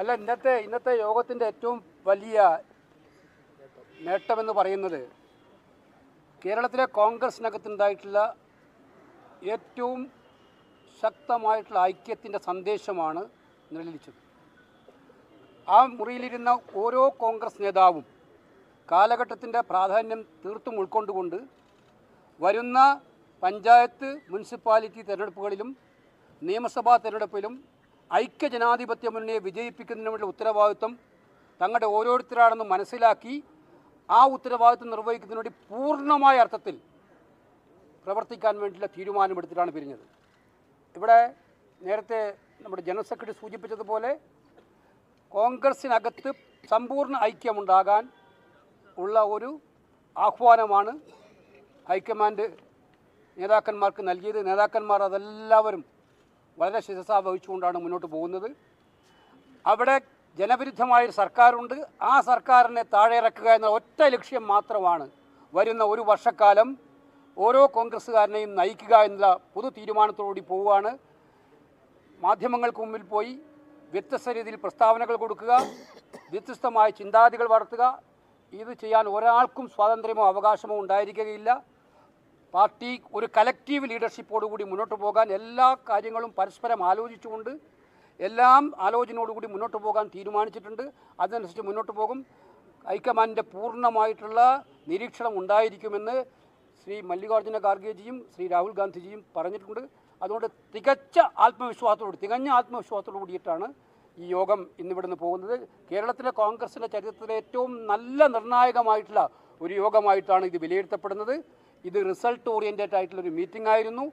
അല്ല, ഇന്നത്തെ യോഗത്തിൻ്റെ ഏറ്റവും വലിയ നേട്ടമെന്ന് പറയുന്നത് കേരളത്തിലെ കോൺഗ്രസിനകത്തുണ്ടായിട്ടുള്ള ഏറ്റവും ശക്തമായിട്ടുള്ള ഐക്യത്തിൻ്റെ സന്ദേശമാണ് നിഴലിച്ചത്. ആ മുറിയിലിരുന്ന ഓരോ കോൺഗ്രസ് നേതാവും കാലഘട്ടത്തിൻ്റെ പ്രാധാന്യം തീർത്തും ഉൾക്കൊണ്ടുകൊണ്ട് വരുന്ന പഞ്ചായത്ത്, മുനിസിപ്പാലിറ്റി തെരഞ്ഞെടുപ്പുകളിലും നിയമസഭാ തെരഞ്ഞെടുപ്പിലും ഐക്യജനാധിപത്യ മുന്നണിയെ വിജയിപ്പിക്കുന്നതിന് വേണ്ടി ഉത്തരവാദിത്വം തങ്ങളുടെ ഓരോരുത്തരാണെന്ന് മനസ്സിലാക്കി ആ ഉത്തരവാദിത്വം നിർവഹിക്കുന്നതിന് വേണ്ടി പൂർണ്ണമായ അർത്ഥത്തിൽ പ്രവർത്തിക്കാൻ വേണ്ടിയുള്ള തീരുമാനമെടുത്തിട്ടാണ് പിരിഞ്ഞത്. ഇവിടെ നേരത്തെ നമ്മുടെ ജനറൽ സെക്രട്ടറി സൂചിപ്പിച്ചതുപോലെ കോൺഗ്രസിനകത്ത് സമ്പൂർണ്ണ ഐക്യമുണ്ടാകാൻ ഉള്ള ഒരു ആഹ്വാനമാണ് ഹൈക്കമാൻഡ് നേതാക്കന്മാർക്ക് നൽകിയത്. നേതാക്കന്മാർ അതെല്ലാവരും വളരെ ശിരസാ വഹിച്ചുകൊണ്ടാണ് മുന്നോട്ട് പോകുന്നത്. അവിടെ ജനവിരുദ്ധമായൊരു സർക്കാരുണ്ട്. ആ സർക്കാരിനെ താഴെ ഇറക്കുക എന്ന ഒറ്റ ലക്ഷ്യം മാത്രമാണ് വരുന്ന ഒരു വർഷക്കാലം ഓരോ കോൺഗ്രസ്സുകാരനെയും നയിക്കുക എന്നുള്ള പൊതു തീരുമാനത്തോടുകൂടി പോവുകയാണ്. മാധ്യമങ്ങൾക്ക് മുമ്പിൽ പോയി വ്യത്യസ്ത രീതിയിൽ പ്രസ്താവനകൾ കൊടുക്കുക, വ്യത്യസ്തമായ ചിന്താഗതികൾ വളർത്തുക, ഇത് ചെയ്യാൻ ഒരാൾക്കും സ്വാതന്ത്ര്യമോ അവകാശമോ ഉണ്ടായിരിക്കുകയില്ല. പാർട്ടി ഒരു കലക്റ്റീവ് ലീഡർഷിപ്പോടുകൂടി മുന്നോട്ട് പോകാൻ എല്ലാ കാര്യങ്ങളും പരസ്പരം ആലോചിച്ചുകൊണ്ട് എല്ലാം ആലോചനയോടുകൂടി മുന്നോട്ട് പോകാൻ തീരുമാനിച്ചിട്ടുണ്ട്. അതനുസരിച്ച് മുന്നോട്ട് പോകും. ഹൈക്കമാൻഡിൻ്റെ പൂർണ്ണമായിട്ടുള്ള നിരീക്ഷണം ഉണ്ടായിരിക്കുമെന്ന് ശ്രീ മല്ലികാർജ്ജുന ഖാർഗെജിയും ശ്രീ രാഹുൽ ഗാന്ധിജിയും പറഞ്ഞിട്ടുണ്ട്. അതുകൊണ്ട് തികഞ്ഞ ആത്മവിശ്വാസത്തോടു കൂടിയിട്ടാണ് ഈ യോഗം ഇന്നിവിടുന്ന് പോകുന്നത്. കേരളത്തിലെ കോൺഗ്രസിൻ്റെ ചരിത്രത്തിലെ ഏറ്റവും നല്ല നിർണായകമായിട്ടുള്ള ഒരു യോഗമായിട്ടാണ് ഇത് വിലയിരുത്തപ്പെടുന്നത്. ഇത് റിസൾട്ട് ഓറിയൻറ്റഡ് ആയിട്ടുള്ളൊരു മീറ്റിംഗ് ആയിരുന്നു.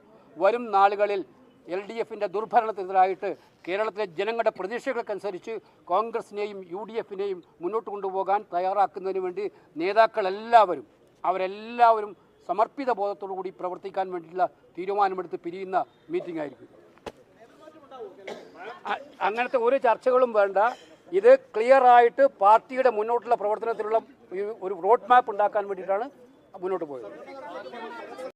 വരും നാളുകളിൽ LDFിൻ്റെ ദുർഭരണത്തിനെതിരായിട്ട് കേരളത്തിലെ ജനങ്ങളുടെ പ്രതീക്ഷകൾക്കനുസരിച്ച് കോൺഗ്രസിനെയും UDFിനെയും മുന്നോട്ട് കൊണ്ടുപോകാൻ തയ്യാറാക്കുന്നതിന് വേണ്ടി അവരെല്ലാവരും സമർപ്പിത ബോധത്തോടു കൂടി പ്രവർത്തിക്കാൻ വേണ്ടിയിട്ടുള്ള തീരുമാനമെടുത്ത് പിരിയുന്ന മീറ്റിംഗ് ആയിരിക്കും. അങ്ങനത്തെ ഒരു ചർച്ചകളും വേണ്ട. ഇത് ക്ലിയറായിട്ട് പാർട്ടിയുടെ മുന്നോട്ടുള്ള പ്രവർത്തനത്തിലുള്ള ഒരു റോഡ് മാപ്പ് ഉണ്ടാക്കാൻ വേണ്ടിയിട്ടാണ് മുന്നോട്ട് പോയത്.